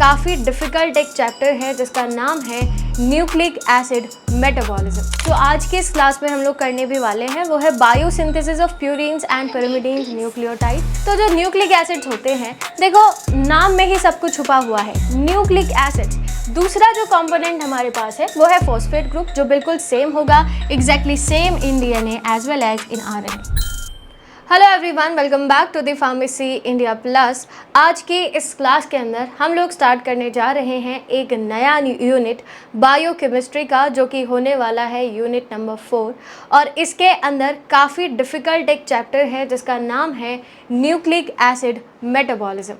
काफ़ी डिफ़िकल्ट एक चैप्टर है जिसका नाम है न्यूक्लिक एसिड मेटाबॉलिज्म। तो आज के इस क्लास में हम लोग करने भी वाले हैं वो है biosynthesis of purines and pyrimidines nucleotide. तो जो न्यूक्लिक एसिड्स होते हैं, देखो नाम में ही सब कुछ छुपा हुआ है, न्यूक्लिक एसिड। दूसरा जो कंपोनेंट हमारे पास है वो है फॉस्फेट ग्रुप, जो बिल्कुल सेम होगा, exactly same in DNA as well as in RNA. Hello everyone, welcome back to the pharmacy India plus. आज की इस क्लास के अंदर हम लोग स्टार्ट करने जा रहे हैं एक नया यूनिट बायोकेमिस्ट्री का, जो कि होने वाला है यूनिट नंबर 4। और इसके अंदर काफ़ी डिफ़िकल्ट एक चैप्टर है जिसका नाम है न्यूक्लिक एसिड मेटाबॉलिज्म।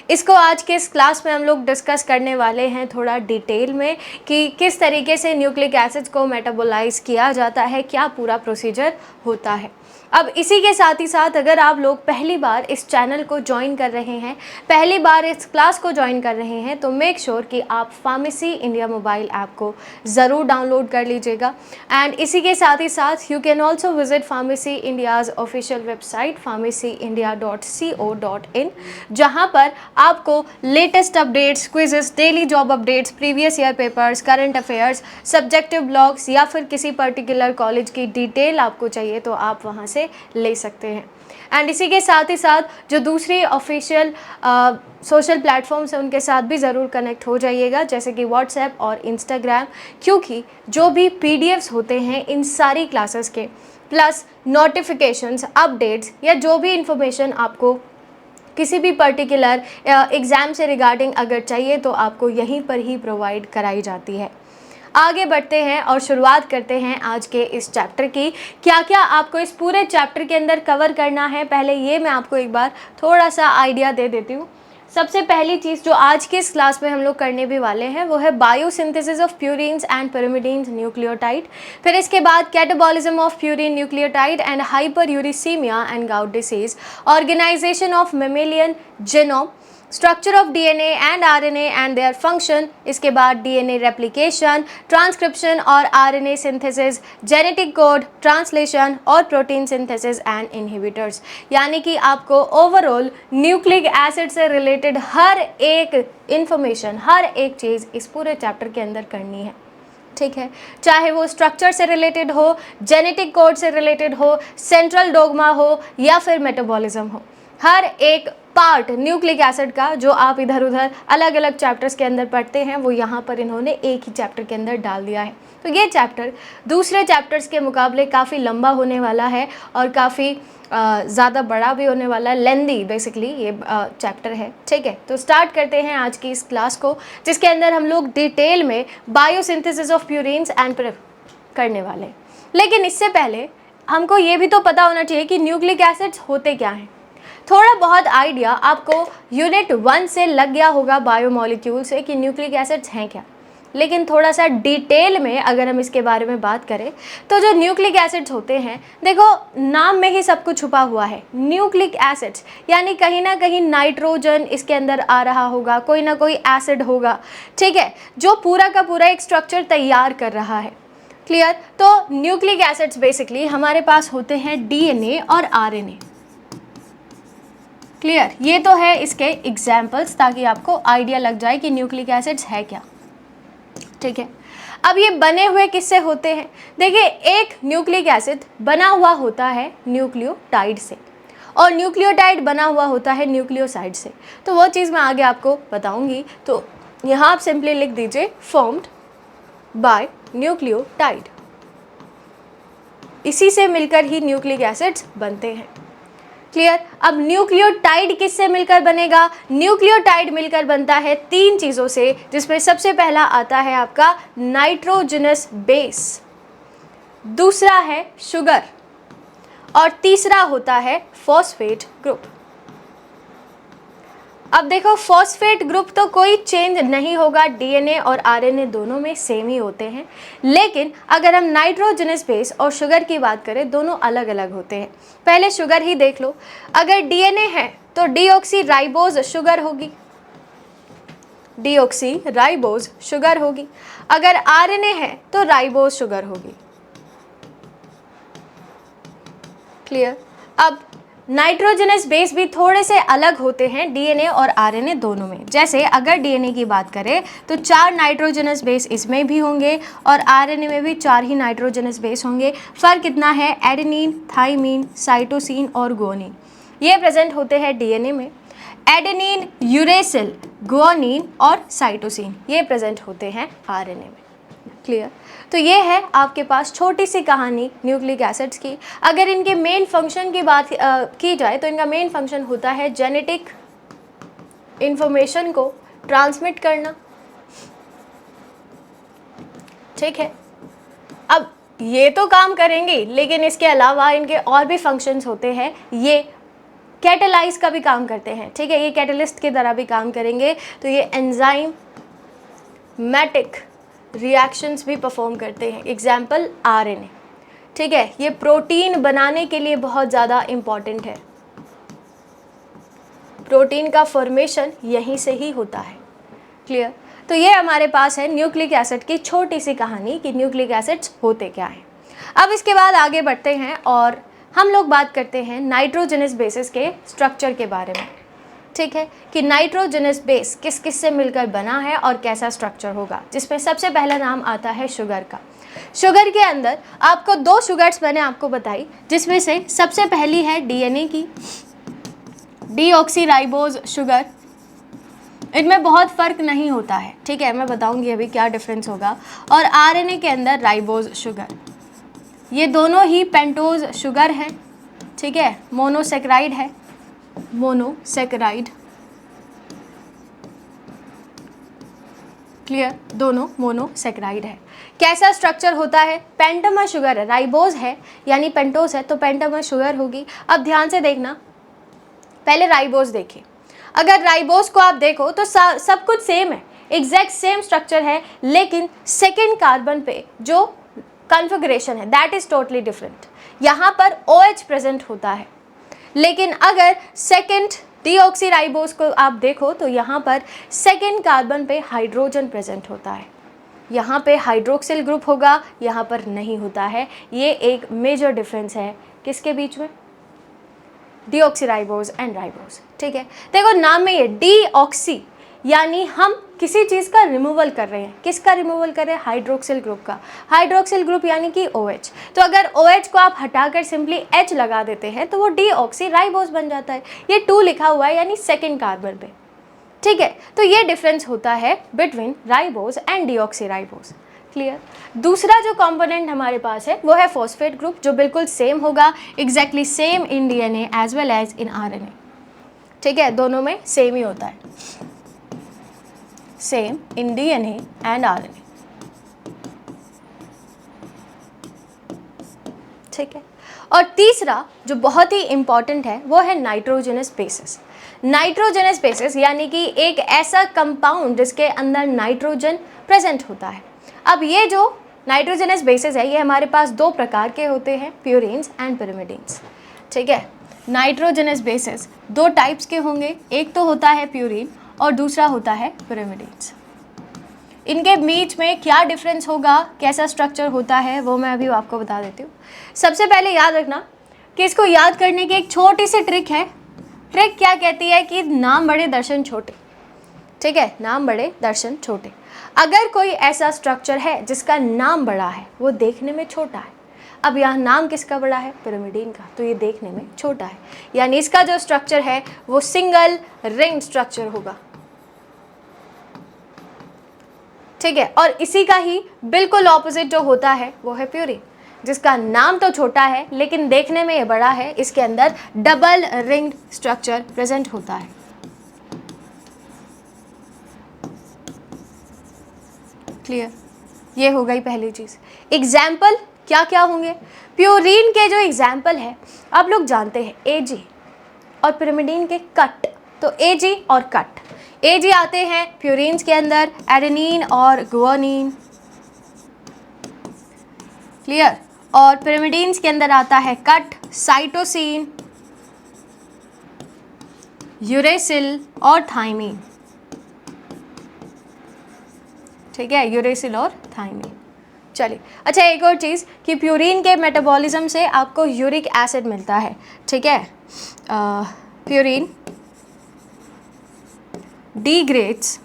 इसको आज के इस क्लास में हम लोग डिस्कस करने वाले हैं थोड़ा डिटेल में कि किस तरीके से न्यूक्लिक एसिड्स को मेटाबोलाइज किया जाता है, क्या पूरा प्रोसीजर होता है। अब इसी के साथ ही साथ अगर आप लोग पहली बार इस चैनल को ज्वाइन कर रहे हैं, पहली बार इस क्लास को ज्वाइन कर रहे हैं, तो मेक श्योर कि आप फार्मेसी इंडिया मोबाइल ऐप को ज़रूर डाउनलोड कर लीजिएगा। एंड इसी के साथ ही साथ you can also visit pharmacy India's official website pharmacyindia.co.in, जहाँ पर आपको latest updates, quizzes, daily job updates, previous year papers, current affairs, subjective blogs या फिर किसी पर्टिकुलर कॉलेज की डिटेल आपको चाहिए तो आप वहाँ से ले सकते हैं। एंड इसी के साथ ही साथ जो दूसरी ऑफिशियल सोशल प्लेटफॉर्म्स हैं उनके साथ भी ज़रूर कनेक्ट हो जाइएगा, जैसे कि व्हाट्सएप और इंस्टाग्राम, क्योंकि जो भी पीडीएफ्स होते हैं इन सारी क्लासेस के, प्लस नोटिफिकेशंस, अपडेट्स या जो भी इंफॉर्मेशन आपको किसी भी पर्टिकुलर एग्ज़ाम से रिगार्डिंग अगर चाहिए तो आपको यहीं पर ही प्रोवाइड कराई जाती है। आगे बढ़ते हैं और शुरुआत करते हैं आज के इस चैप्टर की। क्या क्या आपको इस पूरे चैप्टर के अंदर कवर करना है, पहले ये मैं आपको एक बार थोड़ा सा आइडिया दे देती हूँ। सबसे पहली चीज़ जो आज के इस क्लास में हम लोग करने भी वाले हैं वो है biosynthesis of purines and pyrimidines nucleotide. फिर इसके बाद catabolism of purine nucleotide and hyperuricaemia and gout disease, organisation of mammalian genome, structure of DNA and RNA and their function. इसके बाद डीएनए रेप्लिकेशन, ट्रांसक्रिप्शन और RNA synthesis, genetic code, translation और protein synthesis and inhibitors. यानी कि आपको overall nucleic acid से related हर एक इंफॉर्मेशन, हर एक चीज़ इस पूरे चैप्टर के अंदर करनी है, ठीक है। चाहे वो स्ट्रक्चर से रिलेटेड हो, जेनेटिक कोड से रिलेटेड हो, सेंट्रल डोग्मा हो या फिर मेटाबॉलिज्म हो, हर एक पार्ट न्यूक्लिक एसिड का जो आप इधर उधर अलग अलग चैप्टर्स के अंदर पढ़ते हैं वो यहाँ पर इन्होंने एक ही चैप्टर के अंदर डाल दिया है। तो ये चैप्टर दूसरे चैप्टर्स के मुकाबले काफ़ी लंबा होने वाला है और काफ़ी ज़्यादा बड़ा भी होने वाला है, लेंदी बेसिकली ये चैप्टर है, ठीक है। तो स्टार्ट करते हैं आज की इस क्लास को, जिसके अंदर हम लोग डिटेल में बायोसिंथेसिस ऑफ प्यूरीन्स एंड करने वाले हैं। लेकिन इससे पहले हमको ये भी तो पता होना चाहिए कि न्यूक्लिक एसिड्स होते क्या हैं। थोड़ा बहुत आइडिया आपको यूनिट 1 से लग गया होगा बायोमोलिक्यूल से कि न्यूक्लिक एसिड्स हैं क्या, लेकिन थोड़ा सा डिटेल में अगर हम इसके बारे में बात करें तो जो न्यूक्लिक एसिड्स होते हैं, देखो नाम में ही सब कुछ छुपा हुआ है, न्यूक्लिक एसिड्स, यानी कहीं ना कहीं नाइट्रोजन इसके अंदर आ रहा होगा, कोई ना कोई एसिड होगा, ठीक है, जो पूरा का पूरा एक स्ट्रक्चर तैयार कर रहा है। क्लियर। तो न्यूक्लिक एसिड्स बेसिकली हमारे पास होते हैं डीएनए और आरएनए। क्लियर। ये तो है इसके एग्जाम्पल्स, ताकि आपको आइडिया लग जाए कि न्यूक्लिक एसिड्स है क्या, ठीक है। अब ये बने हुए किससे होते हैं? देखिए, एक न्यूक्लिक एसिड बना हुआ होता है न्यूक्लियोटाइड से और न्यूक्लियोटाइड बना हुआ होता है न्यूक्लियोसाइड से। तो वो चीज़ मैं आगे आपको बताऊंगी। तो यहाँ आप सिंपली लिख दीजिए फॉर्म्ड बाय न्यूक्लियोटाइड। इसी से मिलकर ही न्यूक्लिक एसिड्स बनते हैं। क्लियर। अब न्यूक्लियोटाइड किससे मिलकर बनेगा? न्यूक्लियोटाइड मिलकर बनता है 3 चीज़ों से, जिसमें सबसे पहला आता है आपका नाइट्रोजनस बेस, दूसरा है शुगर और तीसरा होता है फॉस्फेट ग्रुप। अब देखो, फॉस्फेट ग्रुप तो कोई चेंज नहीं होगा, डीएनए और आरएनए दोनों में सेम ही होते हैं। लेकिन अगर हम नाइट्रोजनस बेस और शुगर की बात करें, दोनों अलग अलग होते हैं। पहले शुगर ही देख लो। अगर डीएनए है तो डीऑक्सी राइबोज शुगर होगी, डीऑक्सी राइबोज शुगर होगी। अगर आरएनए है तो राइबोज शुगर होगी। क्लियर। अब नाइट्रोजनस बेस भी थोड़े से अलग होते हैं डीएनए और आरएनए दोनों में। जैसे अगर डीएनए की बात करें तो 4 नाइट्रोजनस बेस इसमें भी होंगे और आरएनए में भी 4 ही नाइट्रोजनस बेस होंगे। फ़र्क कितना है, एडेनिन, थाइमीन, साइटोसिन और गुआनिन ये प्रेजेंट होते हैं डीएनए में। एडेनिन, यूरेसिल, गुआनिन और साइटोसिन ये प्रेजेंट होते हैं आरएनए में। क्लियर? तो ये है आपके पास छोटी सी कहानी न्यूक्लिक एसिड्स की। अगर इनके मेन फंक्शन की बात की जाए तो इनका मेन फंक्शन होता है जेनेटिक इंफॉर्मेशन को ट्रांसमिट करना। ठीक है, अब ये तो काम करेंगे, लेकिन इसके अलावा इनके और भी फंक्शंस होते हैं। ये कैटेलाइज का भी काम करते हैं। ठीक है, ये कैटलिस्ट की तरह भी काम करेंगे। तो ये एंजाइम मैटिक रिएक्शंस भी परफॉर्म करते हैं। Example RNA. ठीक है, ये प्रोटीन बनाने के लिए बहुत ज़्यादा इम्पॉर्टेंट है। प्रोटीन का फॉर्मेशन यहीं से ही होता है। क्लियर? तो ये हमारे पास है न्यूक्लिक एसिड की छोटी सी कहानी कि न्यूक्लिक एसिड्स होते क्या हैं। अब इसके बाद आगे बढ़ते हैं और हम लोग बात करते हैं नाइट्रोजनस बेसिस के स्ट्रक्चर के बारे में। ठीक है, कि नाइट्रोजनस बेस किस किस से मिलकर बना है और कैसा स्ट्रक्चर होगा, जिसमें सबसे पहला नाम आता है शुगर का। शुगर के अंदर आपको 2 शुगर्स मैंने आपको बताई, जिसमें से सबसे पहली है डीएनए की डीऑक्सीराइबोज शुगर। इनमें बहुत फ़र्क नहीं होता है। ठीक है, मैं बताऊंगी अभी क्या डिफरेंस होगा। और आरएनए के अंदर राइबोज शुगर। ये दोनों ही पेंटोज शुगर है। ठीक है, मोनोसेक्राइड है, मोनोसेक्राइड। क्लियर? दोनों मोनोसेक्राइड है। कैसा स्ट्रक्चर होता है? पेंटामर शुगर है, राइबोज है यानी पेंटोज है तो पेंटामर शुगर होगी। अब ध्यान से देखना, पहले राइबोज देखिए। अगर राइबोज को आप देखो तो सब कुछ सेम है, एग्जैक्ट सेम स्ट्रक्चर है, लेकिन सेकेंड कार्बन पे जो कॉन्फ़िगरेशन है दैट इज टोटली डिफरेंट। यहाँ पर OH प्रेजेंट होता है, लेकिन अगर सेकेंड डीऑक्सीराइबोज को आप देखो तो यहाँ पर सेकेंड कार्बन पे हाइड्रोजन प्रेजेंट होता है। यहाँ पे हाइड्रोक्सिल ग्रुप होगा, यहाँ पर नहीं होता है। ये एक मेजर डिफरेंस है किसके बीच में? Deoxyribose and ribose. ठीक है, देखो नाम में ये डीऑक्सी यानी हम किसी चीज़ का रिमूवल कर रहे हैं। किसका रिमूवल कर रहे हैं? हाइड्रोक्सिल ग्रुप का। हाइड्रोक्सिल ग्रुप यानी कि OH। तो अगर OH को आप हटाकर सिंपली H लगा देते हैं तो वो डीऑक्सीराइबोज बन जाता है। ये 2 लिखा हुआ है यानी सेकेंड कार्बन पे। ठीक है, तो ये डिफरेंस होता है between ribose and deoxyribose. Clear? दूसरा जो कंपोनेंट हमारे पास है वो है फॉस्फेट ग्रुप, जो बिल्कुल सेम होगा, exactly same in DNA as well as in RNA. ठीक है, दोनों में सेम ही होता है, same in DNA and RNA. ठीक है, और तीसरा जो बहुत ही इंपॉर्टेंट है वो है नाइट्रोजनस बेसिस। नाइट्रोजनस बेसिस यानी कि एक ऐसा कंपाउंड जिसके अंदर नाइट्रोजन प्रेजेंट होता है। अब ये जो नाइट्रोजनस बेसिस है ये हमारे पास 2 प्रकार के होते हैं, प्यूरिन्स एंड पिरिमिडिन्स। ठीक है, नाइट्रोजनस बेसिस 2 टाइप्स के होंगे, एक तो होता है प्यूरिन और दूसरा होता है पिरिमिडिन्स। इनके बीच में क्या डिफरेंस होगा, कैसा स्ट्रक्चर होता है, वो मैं अभी आपको बता देती हूँ। सबसे पहले याद रखना कि इसको याद करने की एक छोटी सी ट्रिक है। ट्रिक क्या कहती है कि नाम बड़े दर्शन छोटे। ठीक है, नाम बड़े दर्शन छोटे। अगर कोई ऐसा स्ट्रक्चर है जिसका नाम बड़ा है, वो देखने में छोटा है। अब यहाँ नाम किसका बड़ा है? पिरिमिडीन का, तो ये देखने में छोटा है, यानी इसका जो स्ट्रक्चर है वो सिंगल रिंग स्ट्रक्चर होगा। ठीक है, और इसी का ही बिल्कुल ऑपोजिट जो होता है वो है प्यूरिन, जिसका नाम तो छोटा है लेकिन देखने में ये बड़ा है। इसके अंदर डबल रिंग स्ट्रक्चर प्रेजेंट होता है। क्लियर? ये हो गई पहली चीज़। एग्जाम्पल क्या क्या होंगे? प्यूरिन के जो एग्जाम्पल है आप लोग जानते हैं, AG, और पिरिमिडीन के कट। तो AG और कट, AG आते हैं प्यूरिन्स के अंदर, एडेनिन और गुआनिन। क्लियर? और पिरिमिडीन्स के अंदर आता है कट, साइटोसिन, यूरेसिल और थाइमीन। ठीक है, यूरेसिल और थाइमीन। चलिए, अच्छा एक और चीज़ कि प्यूरिन के मेटाबॉलिज्म से आपको यूरिक एसिड मिलता है। ठीक है, purine degrades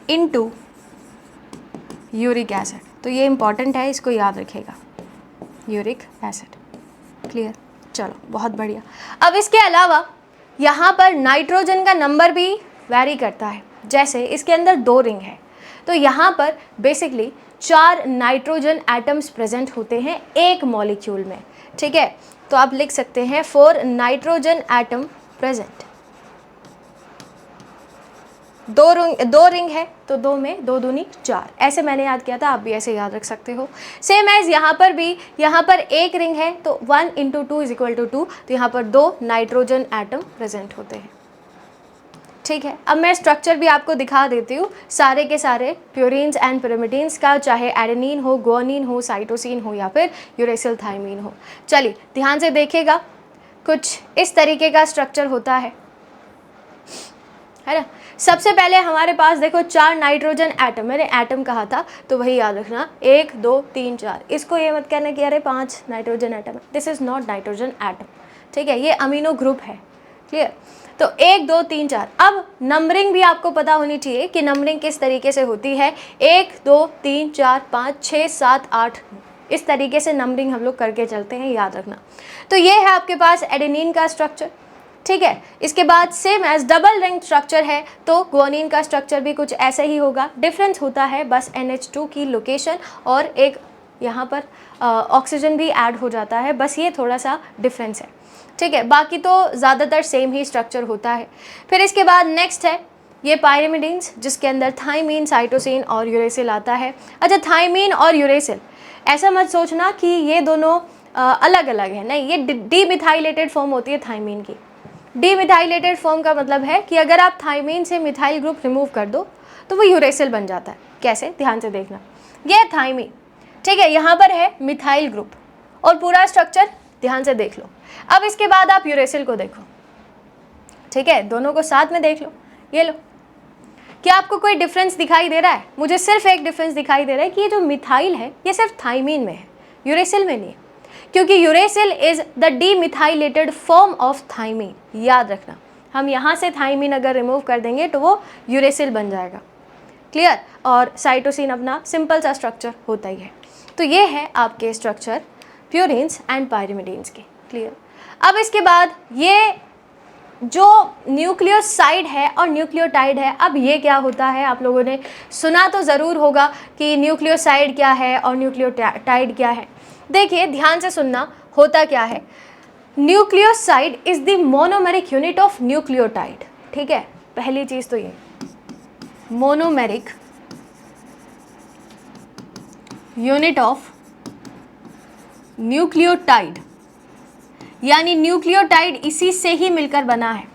into uric acid. तो ये इंपॉर्टेंट है, इसको याद रखिएगा, यूरिक एसिड। क्लियर, चलो बहुत बढ़िया। अब इसके अलावा यहाँ पर नाइट्रोजन का नंबर भी वैरी करता है। जैसे इसके अंदर 2 रिंग है, तो यहाँ पर बेसिकली 4 नाइट्रोजन एटम्स प्रेजेंट होते हैं एक मॉलिक्यूल में। ठीक है, तो आप लिख सकते हैं 4 नाइट्रोजन एटम प्रेजेंट। 2 रिंग है तो 2 में 2 दूनी 4, ऐसे मैंने याद किया था, आप भी ऐसे याद रख सकते हो। सेम एज यहाँ पर भी, यहाँ पर 1 रिंग है तो 1 × 2 = 2, तो यहाँ पर 2 नाइट्रोजन एटम प्रेजेंट होते हैं। ठीक है, अब मैं स्ट्रक्चर भी आपको दिखा देती हूँ सारे के सारे प्यूरिन्स एंड पिरिमिडीन्स का, चाहे एडेनिन हो, गुआनिन हो, साइटोसिन हो या फिर यूरेसिल थाइमीन हो। चलिए ध्यान से देखिएगा, कुछ इस तरीके का स्ट्रक्चर होता है ना। सबसे पहले हमारे पास देखो 4 नाइट्रोजन एटम, मैंने एटम कहा था तो वही याद रखना, 1 2 3 4। इसको ये मत कहना कि अरे 5 नाइट्रोजन एटम है, this is not nitrogen atom. ठीक है, ये अमीनो ग्रुप है। क्लियर, तो 1 2 3 4। अब नंबरिंग भी आपको पता होनी चाहिए कि नंबरिंग किस तरीके से होती है। 1 2 3 4 5 6 7 8, इस तरीके से नंबरिंग हम लोग करके चलते हैं, याद रखना। तो ये है आपके पास एडेनिन का स्ट्रक्चर। ठीक है, इसके बाद same as double ring structure है तो गुआनिन का स्ट्रक्चर भी कुछ ऐसे ही होगा। डिफरेंस होता है बस NH2 की लोकेशन, और एक यहाँ पर ऑक्सीजन भी ऐड हो जाता है, बस ये थोड़ा सा डिफरेंस है। ठीक है, बाकी तो ज़्यादातर सेम ही स्ट्रक्चर होता है। फिर इसके बाद नेक्स्ट है ये पायरिमिडीन्स, जिसके अंदर थाइमीन, साइटोसिन और यूरेसिल आता है। अच्छा, थाइमीन और यूरेसिल ऐसा मत सोचना कि ये दोनों अलग अलग है, नहीं, ये डीमिथाइलेटेड फॉर्म होती है थाइमीन की। डीमिथाइलेटेड फॉर्म का मतलब है कि अगर आप थाइमीन से मिथाइल ग्रुप रिमूव कर दो तो वो यूरेसिल बन जाता है। कैसे, ध्यान से देखना, ये है थाइमीन। ठीक है, यहाँ पर है मिथाइल ग्रुप, और पूरा स्ट्रक्चर ध्यान से देख लो। अब इसके बाद आप यूरेसिल को देखो। ठीक है, दोनों को साथ में देख लो, ये लो। क्या आपको कोई डिफरेंस दिखाई दे रहा है? मुझे सिर्फ एक डिफरेंस दिखाई दे रहा है कि ये जो मिथाइल है ये सिर्फ थाइमीन में है, यूरेसिल में नहीं है, क्योंकि uracil is the demethylated form of thymine. याद रखना, हम यहाँ से थाइमीन अगर रिमूव कर देंगे तो वो यूरेसिल बन जाएगा। क्लियर, और साइटोसिन अपना सिंपल सा स्ट्रक्चर होता ही है। तो ये है आपके स्ट्रक्चर प्यूरिन्स एंड पायरिमिडीन्स के। क्लियर, अब इसके बाद ये जो न्यूक्लियोसाइड है और न्यूक्लियोटाइड है, अब ये क्या होता है, आप लोगों ने सुना तो ज़रूर होगा कि न्यूक्लियोसाइड क्या है और न्यूक्लियोटाइड क्या है। देखिए ध्यान से सुनना, होता क्या है, nucleoside is the monomeric unit of nucleotide. ठीक है, पहली चीज तो ये मोनोमेरिक यूनिट ऑफ न्यूक्लियोटाइड, यानी न्यूक्लियोटाइड इसी से ही मिलकर बना है।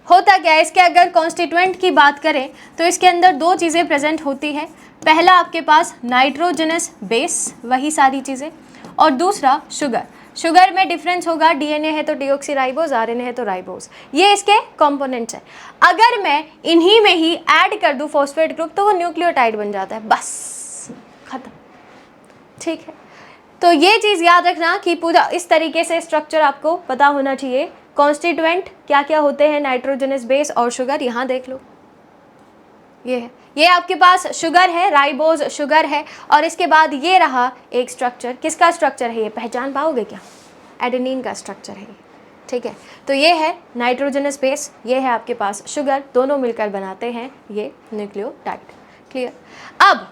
होता क्या है, इसके अगर कॉन्स्टिट्यूएंट की बात करें तो इसके अंदर 2 चीज़ें प्रेजेंट होती है। पहला आपके पास नाइट्रोजनस बेस, वही सारी चीज़ें, और दूसरा शुगर। शुगर में डिफरेंस होगा, डीएनए है तो डीऑक्सीराइबोज, आरएनए है तो राइबोज, ये इसके कंपोनेंट्स हैं। अगर मैं इन्हीं में ही ऐड कर दूं फॉस्फेट ग्रुप तो वो न्यूक्लियोटाइड बन जाता है, बस खत्म। ठीक है, तो ये चीज़ याद रखना कि पूरा इस तरीके से स्ट्रक्चर आपको पता होना चाहिए। कॉन्स्टिट्यूएंट क्या क्या होते हैं, नाइट्रोजनस बेस और शुगर, यहाँ देख लो, ये है, ये आपके पास शुगर है, राइबोज शुगर है, और इसके बाद ये रहा एक स्ट्रक्चर। किसका स्ट्रक्चर है ये, पहचान पाओगे क्या? एडेनिन का स्ट्रक्चर है ये। ठीक है, तो ये है नाइट्रोजनस बेस, ये है आपके पास शुगर, दोनों मिलकर बनाते हैं ये न्यूक्लियोटाइड। क्लियर, अब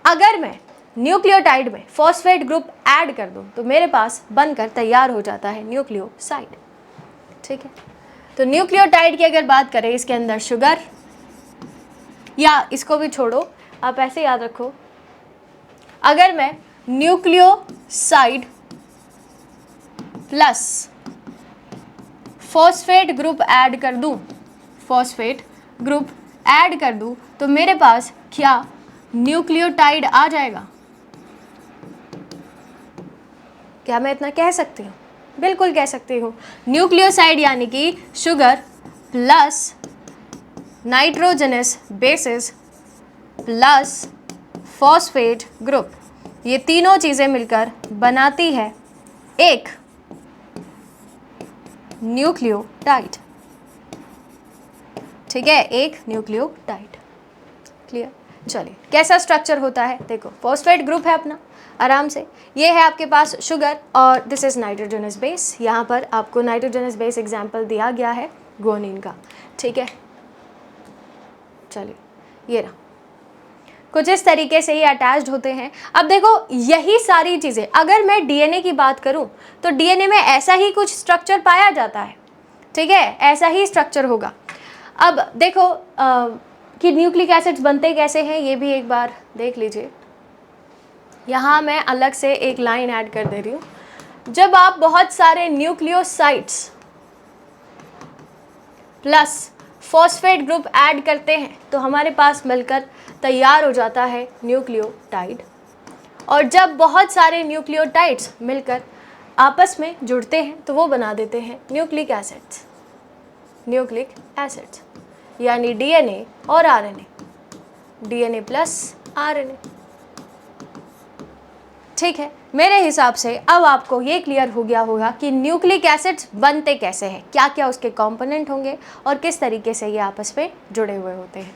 अगर मैं न्यूक्लियोटाइड में फॉस्फेट ग्रुप ऐड कर दूं तो मेरे पास बनकर तैयार हो जाता है न्यूक्लियोसाइड। ठीक है, तो न्यूक्लियोटाइड की अगर बात करें, इसके अंदर शुगर, या इसको भी छोड़ो, आप ऐसे याद रखो, अगर मैं nucleoside plus phosphate group add कर दूं, फॉस्फेट ग्रुप ऐड कर दूं तो मेरे पास क्या न्यूक्लियोटाइड आ जाएगा? क्या मैं इतना कह सकती हूँ? बिल्कुल कह सकती हूँ। न्यूक्लियोसाइड यानी कि sugar plus nitrogenous bases plus phosphate group, ये तीनों चीज़ें मिलकर बनाती है एक न्यूक्लियोटाइड, ठीक है, एक न्यूक्लियोटाइड। क्लियर? चलिए कैसा स्ट्रक्चर होता है, देखो फॉस्फेट ग्रुप है अपना, आराम से ये है आपके पास शुगर और दिस इज नाइट्रोजनस बेस। यहाँ पर आपको नाइट्रोजनस बेस एग्जाम्पल दिया गया है गुआनिन का, ठीक है। चलिए ये रहा, कुछ इस तरीके से ही अटैच्ड होते हैं। अब देखो यही सारी चीज़ें, अगर मैं डीएनए की बात करूं तो डीएनए में ऐसा ही कुछ स्ट्रक्चर पाया जाता है, ठीक है, ऐसा ही स्ट्रक्चर होगा। अब देखो कि न्यूक्लिक एसिड्स बनते कैसे हैं ये भी एक बार देख लीजिए। यहाँ मैं अलग से एक लाइन ऐड कर दे रही हूँ। जब आप बहुत सारे nucleosides plus phosphate group add करते हैं तो हमारे पास मिलकर तैयार हो जाता है न्यूक्लियोटाइड, और जब बहुत सारे न्यूक्लियोटाइड्स मिलकर आपस में जुड़ते हैं तो वो बना देते हैं न्यूक्लिक एसिड्स। न्यूक्लिक एसिड्स यानी डीएनए और आरएनए, डीएनए प्लस आरएनए, ठीक है। मेरे हिसाब से अब आपको ये क्लियर हो गया होगा कि न्यूक्लिक एसिड्स बनते कैसे हैं, क्या क्या उसके कंपोनेंट होंगे और किस तरीके से ये आपस में जुड़े हुए होते हैं।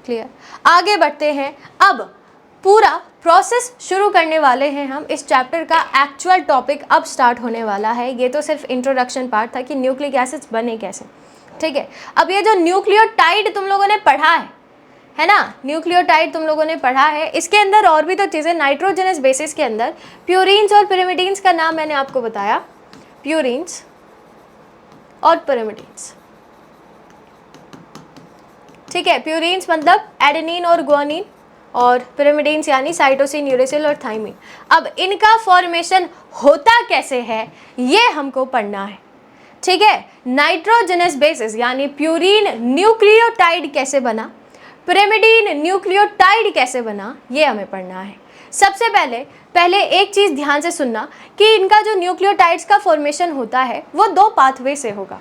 क्लियर? आगे बढ़ते हैं, अब पूरा प्रोसेस शुरू करने वाले हैं हम। इस चैप्टर का एक्चुअल टॉपिक अब स्टार्ट होने वाला है। ये तो सिर्फ इंट्रोडक्शन पार्ट था कि न्यूक्लिक एसिड्स बने कैसे, ठीक है। अब ये जो न्यूक्लियोटाइड तुम लोगों ने पढ़ा है ना, न्यूक्लियोटाइड तुम लोगों ने पढ़ा है, इसके अंदर और भी तो चीज़ें, नाइट्रोजनस बेसिस के अंदर प्यूरीन्स और पिरिमिडीन्स का नाम मैंने आपको बताया, प्यूरीन्स और पिरिमिडीन्स, ठीक है। प्यूरीन्स मतलब एडेनिन और गुआनिन, और पिरिमिडीन्स यानी साइटोसिन, यूरेसिल और थाइमिन। अब इनका फॉर्मेशन होता कैसे है ये हमको पढ़ना है, ठीक है। नाइट्रोजनस बेसिस यानी प्यूरीन न्यूक्लियोटाइड कैसे बना, पिरिमिडीन न्यूक्लियोटाइड कैसे बना, ये हमें पढ़ना है। सबसे पहले एक चीज़ ध्यान से सुनना कि इनका जो न्यूक्लियोटाइड्स का फॉर्मेशन होता है वो दो पाथवे से होगा,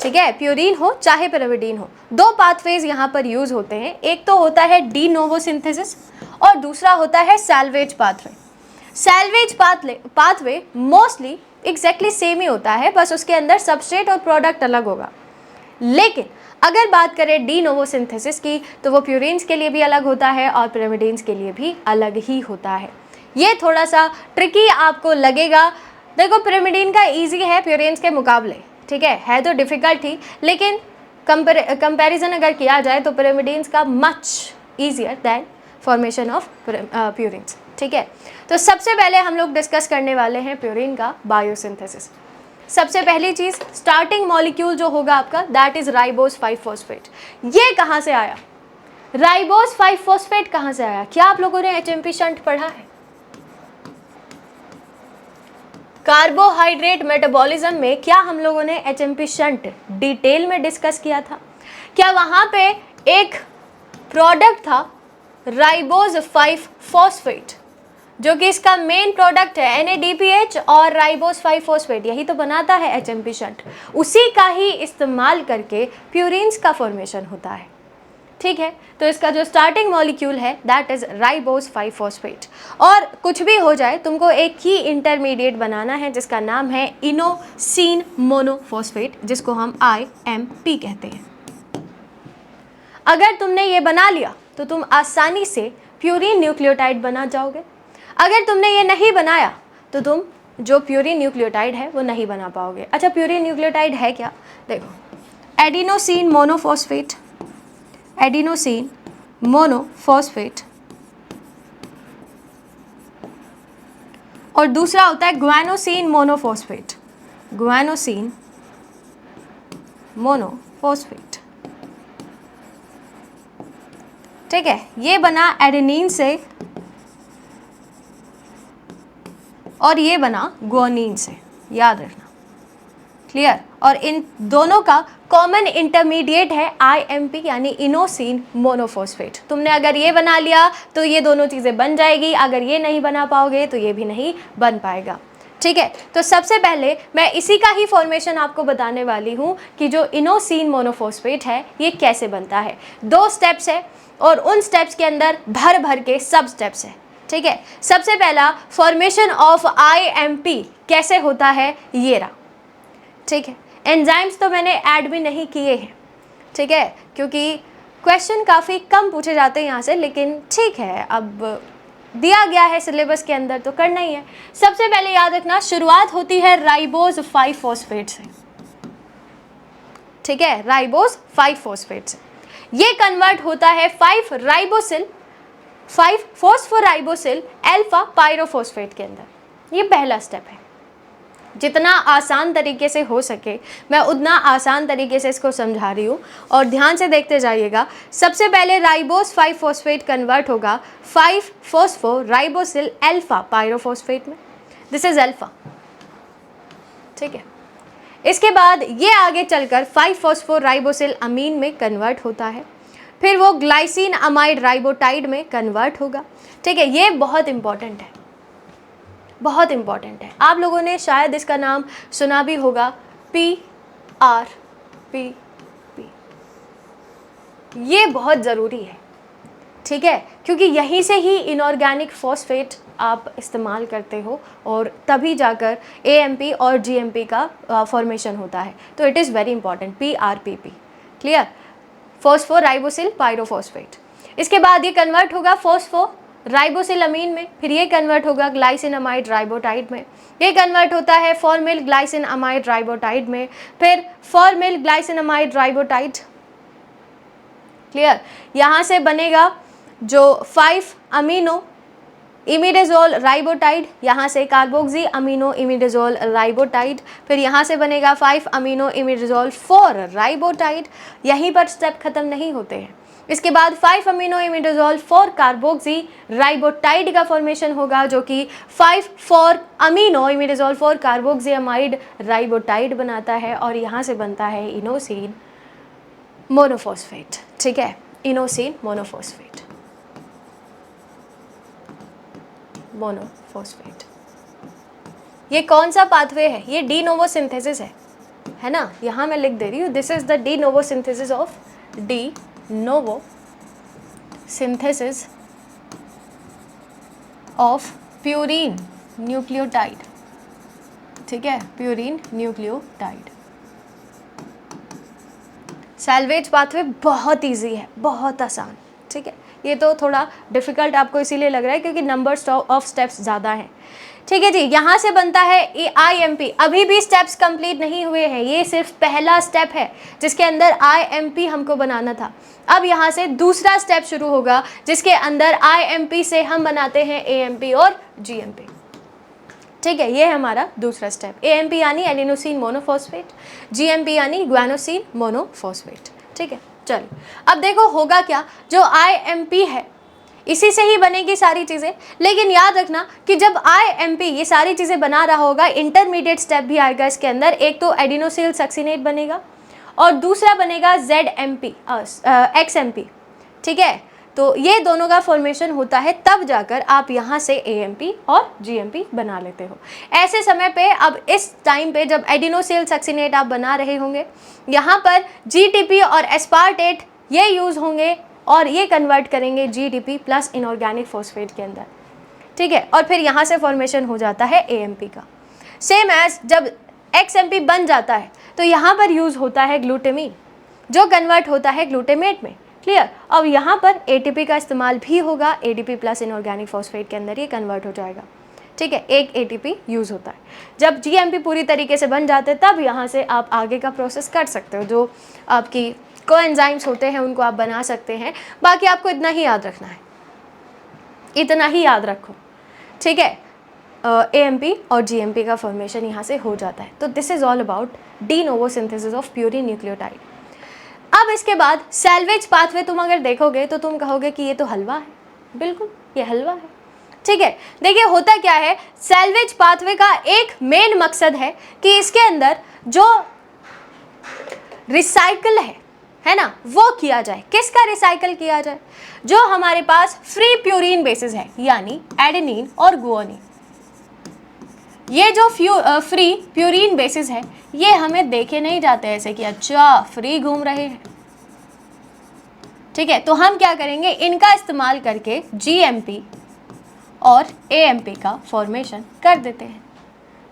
ठीक है। प्यूरीन हो चाहे पिरिमिडीन हो, दो पाथवेज यहाँ पर यूज होते हैं। एक तो होता है डी नोवो सिंथेसिस और दूसरा होता है salvage pathway. Salvage pathway mostly exactly same ही होता है, बस उसके अंदर सबस्ट्रेट और प्रोडक्ट अलग होगा। लेकिन अगर बात करें डी नोवो सिंथेसिस की तो वो प्यूरीन्स के लिए भी अलग होता है और पिरिमिडीन्स के लिए भी अलग ही होता है। ये थोड़ा सा ट्रिकी आपको लगेगा। देखो पिरिमिडीन का इजी है प्यूरीन्स के मुकाबले, ठीक है तो डिफ़िकल्ट ही, लेकिन कंपैरिजन अगर किया जाए तो पिरिमिडीन्स का much easier than formation of purines, ठीक है। तो सबसे पहले हम लोग डिस्कस करने वाले हैं प्यूरीन का बायोसिंथेसिस। सबसे पहली चीज़, स्टार्टिंग मॉलिक्यूल जो होगा आपका दैट इज राइबोस 5 फॉस्फेट। ये कहाँ से आया, राइबोस 5 फॉस्फेट कहाँ से आया? क्या आप लोगों ने एचएमपी शंट पढ़ा है? कार्बोहाइड्रेट मेटाबॉलिज्म में क्या हम लोगों ने एचएमपी शंट डिटेल में डिस्कस किया था? क्या वहाँ पे एक प्रोडक्ट था राइबोस 5 फॉस्फेट जो कि इसका मेन प्रोडक्ट है NADPH और राइबोस 5 फॉस्फेट, यही तो बनाता है एचएमपी शंट। उसी का ही इस्तेमाल करके प्यूरीन्स का फॉर्मेशन होता है, ठीक है। तो इसका जो स्टार्टिंग मॉलिक्यूल है दैट इज राइबोस 5 फॉस्फेट। और कुछ भी हो जाए तुमको एक ही इंटरमीडिएट बनाना है जिसका नाम है इनोसिन मोनोफॉस्फेट, जिसको हम IMP कहते हैं। अगर तुमने ये बना लिया तो तुम आसानी से प्यूरीन न्यूक्लियोटाइड बना जाओगे। अगर तुमने ये नहीं बनाया तो तुम जो प्यूरीन न्यूक्लियोटाइड है वो नहीं बना पाओगे। अच्छा प्यूरीन न्यूक्लियोटाइड है क्या? देखो एडिनोसिन मोनोफॉस्फेट, एडिनोसिन मोनोफॉस्फेट, और दूसरा होता है ग्वानोसिन मोनोफॉस्फेट, ग्वानोसिन मोनोफॉस्फेट, ठीक है। ये बना एडेनिन से और ये बना गुआनिन से, याद रखना, क्लियर। और इन दोनों का कॉमन इंटरमीडिएट है IMP यानी इनोसिन मोनोफॉस्फेट। तुमने अगर ये बना लिया तो ये दोनों चीज़ें बन जाएगी, अगर ये नहीं बना पाओगे तो ये भी नहीं बन पाएगा, ठीक है। तो सबसे पहले मैं इसी का ही फॉर्मेशन आपको बताने वाली हूँ कि जो इनोसिन मोनोफॉस्फेट है ये कैसे बनता है। 2 स्टेप्स है और उन स्टेप्स के अंदर भर भर के सब स्टेप्स है, ठीक है। सबसे पहला फॉर्मेशन ऑफ IMP कैसे होता है ये रहा, ठीक है। एंजाइम्स तो मैंने ऐड भी नहीं किए हैं, ठीक है, क्योंकि क्वेश्चन काफ़ी कम पूछे जाते हैं यहाँ से, लेकिन ठीक है, अब दिया गया है सिलेबस के अंदर तो करना ही है। सबसे पहले याद रखना, शुरुआत होती है राइबोज 5 फॉस्फेट से, ठीक है, राइबोज 5 फॉस्फेट से। ये कन्वर्ट होता है 5 राइबोसिल 5 फॉस्फोराइबोसिल अल्फा पायरोफॉस्फेट के अंदर। ये पहला स्टेप है। जितना आसान तरीके से हो सके मैं उतना आसान तरीके से इसको समझा रही हूँ, और ध्यान से देखते जाइएगा। सबसे पहले राइबोस 5 फॉस्फेट कन्वर्ट होगा 5 फॉस्फोराइबोसिल अल्फा पायरोफॉस्फेट में, दिस इज अल्फा, ठीक है। इसके बाद ये आगे चलकर 5 फॉस्फोराइबोसिल अमीन में कन्वर्ट होता है, फिर वो ग्लाइसिन अमाइड राइबोटाइड में कन्वर्ट होगा, ठीक है। ये बहुत इंपॉर्टेंट है, बहुत इंपॉर्टेंट है। आप लोगों ने शायद इसका नाम सुना भी होगा, PRP, ये बहुत ज़रूरी है, ठीक है, क्योंकि यहीं से ही इनऑर्गेनिक फॉस्फेट आप इस्तेमाल करते हो और तभी जाकर AMP और GMP का फॉर्मेशन होता है। तो it is very important, PRPP, clear, phosphoribosyl pyrophosphate. इसके बाद ये कन्वर्ट होगा फॉस्फोराइबोसिल अमीन में, फिर ये कन्वर्ट होगा ग्लाइसिन अमाइड राइबोटाइड में, ये कन्वर्ट होता है फॉर्मिल ग्लाइसिन अमाइड राइबोटाइड में, फिर फॉर्मिल ग्लाइसिन अमाइड राइबोटाइड, क्लियर। यहाँ से बनेगा जो 5 अमीनो इमिडाजोल राइबोटाइड, यहाँ से कार्बोक्सी अमीनो इमिडाजोल राइबोटाइड, फिर यहाँ से बनेगा 5 अमीनो इमिडाजोल 4 राइबोटाइड। यहीं पर स्टेप खत्म नहीं होते हैं। इसके बाद 5 अमीनो इमिडाजोल 4 कार्बोक्सी राइबोटाइड का फॉर्मेशन होगा, जो कि 5 अमीनो इमिडाजोल 4 कार्बोक्सी अमाइड राइबोटाइड बनाता है, और यहाँ से बनता है इनोसिन मोनोफॉस्फेट, ठीक है, इनोसिन मोनोफॉस्फेट, मोनोफॉस्फेट। ये कौन सा पाथवे है? ये डी नोवो सिंथेसिस है ना, यहाँ मैं लिख दे रही हूँ, this is the de novo synthesis of de novo synthesis of purine nucleotide, ठीक है, प्यूरीन न्यूक्लियोटाइड। सैल्वेज पाथवे बहुत इजी है, बहुत आसान, ठीक है। ये तो थोड़ा डिफिकल्ट आपको इसीलिए लग रहा है क्योंकि नंबर्स ऑफ स्टेप्स ज़्यादा हैं, ठीक है जी। यहाँ से बनता है IMP। अभी भी स्टेप्स कंप्लीट नहीं हुए हैं, ये सिर्फ पहला स्टेप है जिसके अंदर IMP हमको बनाना था। अब यहाँ से दूसरा स्टेप शुरू होगा जिसके अंदर IMP से हम बनाते हैं AMP और GMP, ठीक है। ये है हमारा दूसरा स्टेप। AMP यानी एडिनोसिन मोनोफॉस्फेट, GMP यानी ग्वानोसिन मोनोफॉस्फेट, ठीक है। चलिए अब देखो होगा क्या, जो IMP है इसी से ही बनेगी सारी चीज़ें, लेकिन याद रखना कि जब IMP ये सारी चीज़ें बना रहा होगा, इंटरमीडिएट स्टेप भी आएगा इसके अंदर। एक तो एडिनोसिल सक्सिनेट बनेगा और दूसरा बनेगा XMP, ठीक है। तो ये दोनों का फॉर्मेशन होता है, तब जाकर आप यहाँ से AMP और GMP बना लेते हो। ऐसे समय पे, अब इस टाइम पे जब एडिनोसिल सक्सिनेट आप बना रहे होंगे, यहाँ पर GTP और एस्पार्टेट ये यूज़ होंगे और ये कन्वर्ट करेंगे GDP प्लस इनऑर्गेनिक फॉस्फेट के अंदर, ठीक है। और फिर यहाँ से फॉर्मेशन हो जाता है AMP का। सेम एज जब XMP बन जाता है तो यहाँ पर यूज़ होता है ग्लूटामीन, जो कन्वर्ट होता है ग्लूटामेट में, क्लियर। अब यहाँ पर ATP का इस्तेमाल भी होगा, ADP प्लस इनऑर्गेनिक फॉस्फेट के अंदर ये कन्वर्ट हो जाएगा, ठीक है। एक ATP यूज़ होता है। जब GMP पूरी तरीके से बन जाते तब यहाँ से आप आगे का प्रोसेस कर सकते हो, जो आपकी कोएंजाइम्स होते हैं उनको आप बना सकते हैं। बाकी आपको इतना ही याद रखना है, इतना ही याद रखो, ठीक है। AMP और GMP का फॉर्मेशन यहाँ से हो जाता है। तो this is all about de novo synthesis of purine nucleotide. अब इसके बाद सैल्वेज पाथवे तुम अगर देखोगे तो तुम कहोगे कि ये तो हलवा है, बिल्कुल ये हलवा है, ठीक है। देखिए होता क्या है, सैल्वेज पाथवे का एक मेन मकसद है कि इसके अंदर जो रिसाइकल है ना, वो किया जाए। किसका रिसाइकल किया जाए? जो हमारे पास फ्री प्यूरीन बेसिस है, यानी एडेनिन और गुआनिन। ये जो फ्री प्यूरीन बेसिस है, ये हमें देखे नहीं जाते ऐसे कि अच्छा फ्री घूम रहे हैं, ठीक है। तो हम क्या करेंगे, इनका इस्तेमाल करके GMP और AMP का फॉर्मेशन कर देते हैं,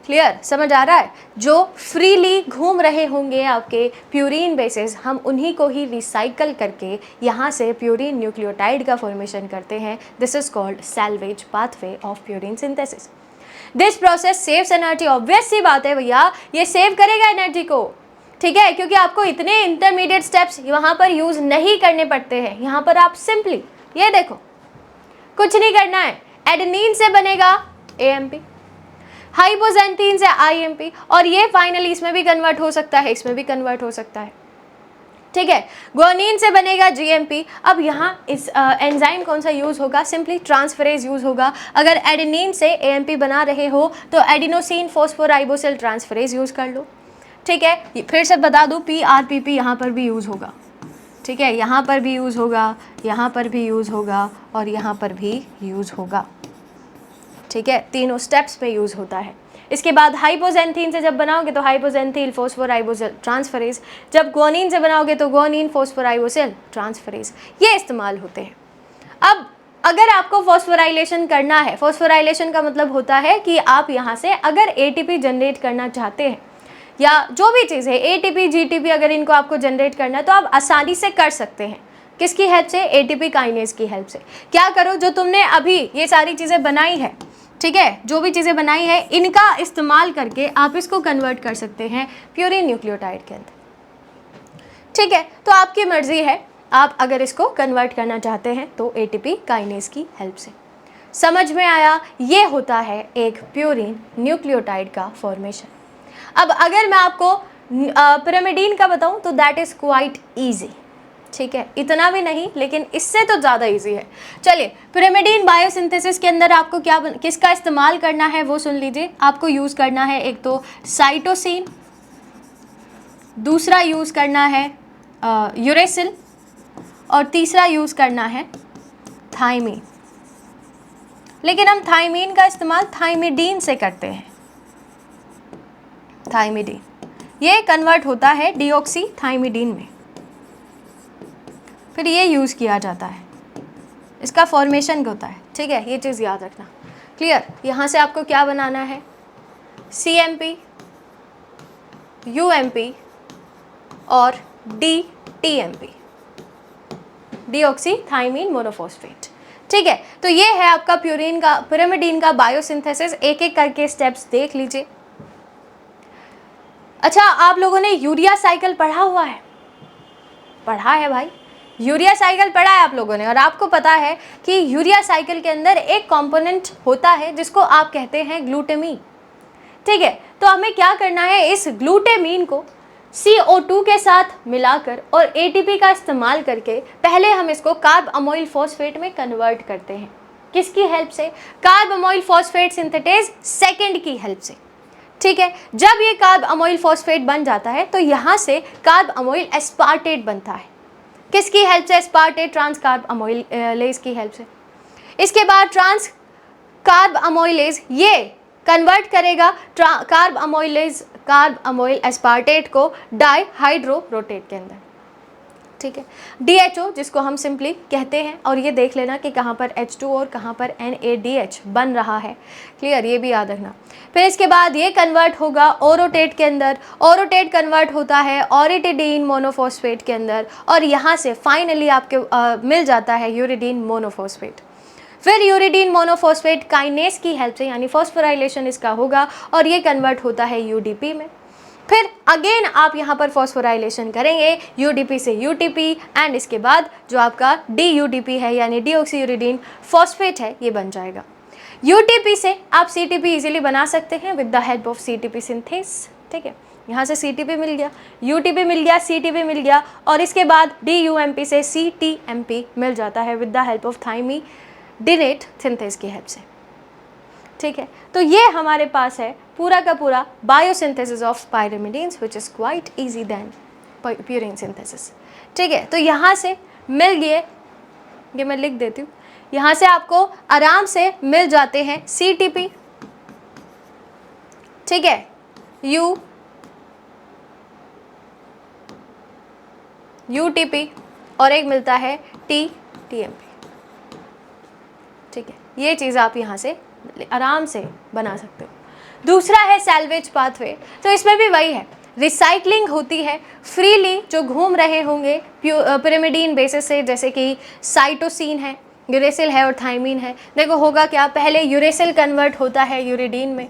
क्लियर, समझ आ रहा है? जो फ्रीली घूम रहे होंगे आपके प्यूरिन बेसिस, हम उन्हीं को ही रिसाइकल करके यहाँ से प्यूरिन न्यूक्लियोटाइड का फॉर्मेशन करते हैं. This is called salvage pathway of purine synthesis. This process saves energy. Obvious सी बात है भैया, ये सेव करेगा एनर्जी को, ठीक है, क्योंकि आपको इतने इंटरमीडिएट स्टेप्स वहाँ पर यूज़ नहीं करने पड़ते हैं. यहाँ पर आप सिंपली ये देखो, कुछ नहीं करना है. एडेनिन से बनेगा AMP, हाइपोजेंटीन से IMP, और ये फाइनली इसमें भी कन्वर्ट हो सकता है, इसमें भी कन्वर्ट हो सकता है, ठीक है. ग्वानिन से बनेगा GMP. अब यहाँ इस एंजाइम कौन सा यूज़ होगा? सिंपली ट्रांसफरेज यूज़ होगा. अगर एडेनिन से AMP बना रहे हो तो एडिनोसिन फॉस्फोराइबोसिल ट्रांसफरेज यूज़ कर लो, ठीक है. फिर से बता दूँ, PRPP यहाँ पर भी यूज़ होगा, ठीक है, यहाँ पर भी यूज़ होगा, यहाँ पर भी यूज़ होगा, और यहाँ पर भी यूज़ होगा, ठीक है. तीनों स्टेप्स पे यूज़ होता है. इसके बाद हाइपोजेंथीन से जब बनाओगे तो हाइपोजेंथीन फॉस्फोराइबोसिल ट्रांसफरेज, जब ग्वानिन से बनाओगे तो ग्वानिन फॉस्फोराइबोसिल ट्रांसफरेज, ये इस्तेमाल होते हैं. अब अगर आपको फॉस्फोराइलेशन करना है, फॉस्फोराइलेशन का मतलब होता है कि आप यहाँ से अगर ATP जनरेट करना चाहते हैं, या जो भी चीज़ है ATP GTP, अगर इनको आपको जनरेट करना है तो आप आसानी से कर सकते हैं. किसकी हेल्प से? ATP काइनेज की हेल्प से. क्या करो, जो तुमने अभी ये सारी चीज़ें बनाई है, ठीक है, जो भी चीज़ें बनाई है, इनका इस्तेमाल करके आप इसको कन्वर्ट कर सकते हैं प्यूरिन न्यूक्लियोटाइड के अंदर, ठीक है. तो आपकी मर्जी है, आप अगर इसको कन्वर्ट करना चाहते हैं तो ATP काइनेज की हेल्प से. समझ में आया? ये होता है एक प्यूरिन न्यूक्लियोटाइड का फॉर्मेशन. अब अगर मैं आपको पिरामिडीन का बताऊं तो दैट इज़ क्वाइट ईजी, ठीक है, इतना भी नहीं लेकिन इससे तो ज़्यादा इजी है. चलिए, पिरामिडीन बायोसिंथेसिस के अंदर आपको किसका इस्तेमाल करना है वो सुन लीजिए. आपको यूज़ करना है एक तो साइटोसिन, दूसरा यूज़ करना है यूरेसिल, और तीसरा यूज़ करना है थाइमीन. लेकिन हम थाइमीन का इस्तेमाल थाइमिडीन से करते हैं. थाइमिडीन ये कन्वर्ट होता है डीऑक्सी थाइमिडीन में, फिर ये यूज़ किया जाता है, इसका फॉर्मेशन होता है, ठीक है. ये चीज़ याद रखना. क्लियर? यहाँ से आपको क्या बनाना है? CMP, UMP और DTMP, डीऑक्सी थाइमीन मोनोफॉस्फेट, ठीक है. तो ये है आपका पिरामिडीन का बायोसिंथेसिस. एक एक करके स्टेप्स देख लीजिए. अच्छा, आप लोगों ने यूरिया साइकिल पढ़ा हुआ है? पढ़ा है भाई, यूरिया साइकिल पढ़ा है आप लोगों ने. और आपको पता है कि यूरिया साइकिल के अंदर एक कंपोनेंट होता है जिसको आप कहते हैं ग्लूटामीन, ठीक है. तो हमें क्या करना है, इस ग्लूटामीन को CO2 के साथ मिलाकर और ATP का इस्तेमाल करके पहले हम इसको कार्ब अमोइल फॉस्फेट में कन्वर्ट करते हैं. किसकी हेल्प से? कार्ब अमोइल फॉस्फेट सिंथेटेज सेकेंड की हेल्प से, ठीक है. जब ये कार्ब अमोइल फॉस्फेट बन जाता है तो यहाँ से कार्ब अमोइल एस्पार्टेट बनता है. किसकी हेल्प से? एस्पार्टेट ट्रांस कार्ब अमोइलेज की हेल्प से. इसके बाद ट्रांस कार्ब अमोइलेज ये कन्वर्ट करेगा कार्ब अमोइल एस्पार्टेट को डाईहाइड्रोरोटेट के अंदर, ठीक है. DHO जिसको हम सिंपली कहते हैं, और ये देख लेना कि कहाँ पर H2 और कहाँ पर NADH बन रहा है. क्लियर? ये भी याद रखना. फिर इसके बाद ये कन्वर्ट होगा ओरोटेट के अंदर, ओरोटेट कन्वर्ट होता है ऑरिटिडीन मोनोफॉस्फेट के अंदर, और यहाँ से फाइनली आपके मिल जाता है यूरिडीन मोनोफॉस्फेट. फिर यूरिडीन मोनोफॉस्फेट काइनेज की हेल्प से, यानी फॉस्फोराइलेशन इसका होगा, और ये कन्वर्ट होता है UDP में. फिर अगेन आप यहाँ पर फॉस्फोराइलेशन करेंगे UDP से UTP, एंड इसके बाद जो आपका DUDP है यानी डीऑक्सी यूरिडीन फॉस्फेट है, ये बन जाएगा. UTP से आप CTP इजीली बना सकते हैं with the help of CTP synthase, ठीक है. यहाँ से CTP मिल गया, UTP मिल गया, CTP मिल गया, और इसके बाद DUMP से CTMP मिल जाता है with the help of thymidylate synthase की हेल्प से, ठीक है. तो ये हमारे पास है पूरा का पूरा biosynthesis of pyrimidines which is quite easy than purine synthesis, ठीक है. तो यहाँ से मिल गए, ये मैं लिख देती हूँ, यहाँ से आपको आराम से मिल जाते हैं CTP, ठीक है, UTP, और एक मिलता है TTMP, ठीक है. ये चीज़ आप यहाँ से आराम से बना सकते हो. दूसरा है सैल्वेज पाथवे, तो इसमें भी वही है, रिसाइकलिंग होती है फ्रीली जो घूम रहे होंगे पिरिमिडीन बेसिस से, जैसे कि साइटोसिन है, यूरेसिल है और थाइमीन है। देखो होगा क्या, पहले यूरेसिल कन्वर्ट होता है यूरिडीन में,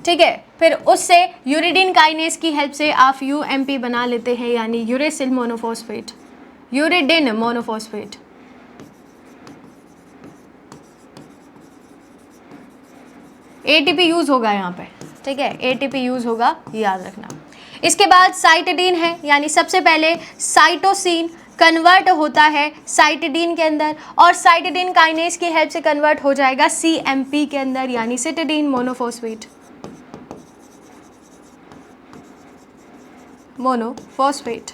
ठीक है, फिर उससे यूरिडीन काइनेज की हेल्प से आप यूएमपी बना लेते हैं, यानी uracil monophosphate, uridine monophosphate. ATP use होगा यहाँ पे, ठीक है, एटीपी यूज होगा, याद रखना। इसके बाद साइटिडीन है, यानी सबसे पहले साइटोसिन कन्वर्ट होता है साइटिडीन के अंदर, और साइटिडीन काइनेज की हेल्प से कन्वर्ट हो जाएगा सीएमपी के अंदर, यानी सिटिडीन मोनोफॉस्फेट, मोनोफॉस्फेट।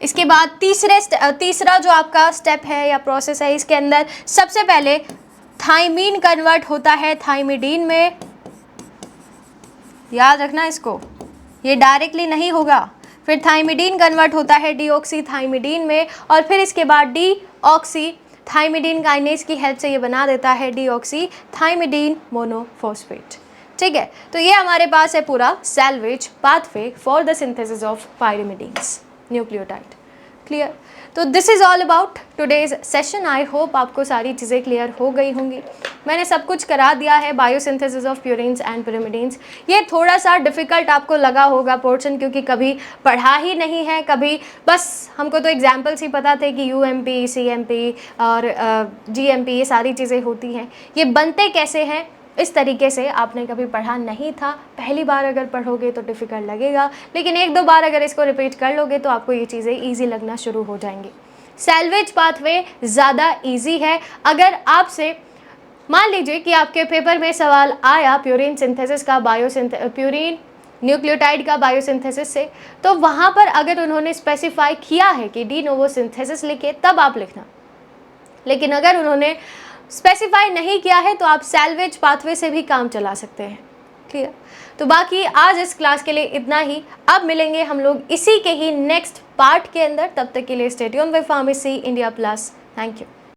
इसके बाद तीसरा जो आपका स्टेप है या प्रोसेस है, इसके अंदर सबसे पहले थाइमीन कन्वर्ट होता है थाइमिडीन में, याद रखना इसको, ये डायरेक्टली नहीं होगा। फिर थाइमिडीन कन्वर्ट होता है डीऑक्सी थाइमिडीन में, और फिर इसके बाद डीऑक्सी थाइमिडीन काइनेज की हेल्प से ये बना देता है डीऑक्सी थाइमिडीन मोनोफॉस्फेट, ठीक है। तो ये हमारे पास है पूरा salvage pathway for the synthesis of pyrimidines nucleotide. Clear? तो this is all about today's session. I hope आपको सारी चीज़ें क्लियर हो गई होंगी। मैंने सब कुछ करा दिया है बायोसिंथेसिस ऑफ प्यूरिन्स एंड पिरिमिडीन्स। ये थोड़ा सा डिफ़िकल्ट आपको लगा होगा पोर्शन, क्योंकि कभी पढ़ा ही नहीं है, कभी बस हमको तो एग्जाम्पल्स ही पता थे कि यूएमपी, सीएमपी और जीएमपी ये सारी चीज़ें होती हैं। ये बनते कैसे हैं इस तरीके से आपने कभी पढ़ा नहीं था। पहली बार अगर पढ़ोगे तो डिफ़िकल्ट लगेगा, लेकिन एक दो बार अगर इसको रिपीट कर लोगे तो आपको ये चीज़ें ईजी लगना शुरू हो जाएंगी। सैल्वेज पाथवे ज़्यादा ईजी है। अगर आपसे मान लीजिए कि आपके पेपर में सवाल आया प्यूरिन सिंथेसिस का, प्यूरिन न्यूक्लियोटाइड का बायोसिंथेसिस से, तो वहाँ पर अगर उन्होंने स्पेसिफाई किया है कि डी नोवो सिंथेसिस लिखे तब आप लिखना, लेकिन अगर उन्होंने स्पेसिफाई नहीं किया है तो आप सैल्वेज पाथवे से भी काम चला सकते हैं। क्लियर? तो बाकी आज इस क्लास के लिए इतना ही। अब मिलेंगे हम लोग इसी के ही नेक्स्ट पार्ट के अंदर। तब तक के लिए stay tuned with pharmacy India plus. Thank you.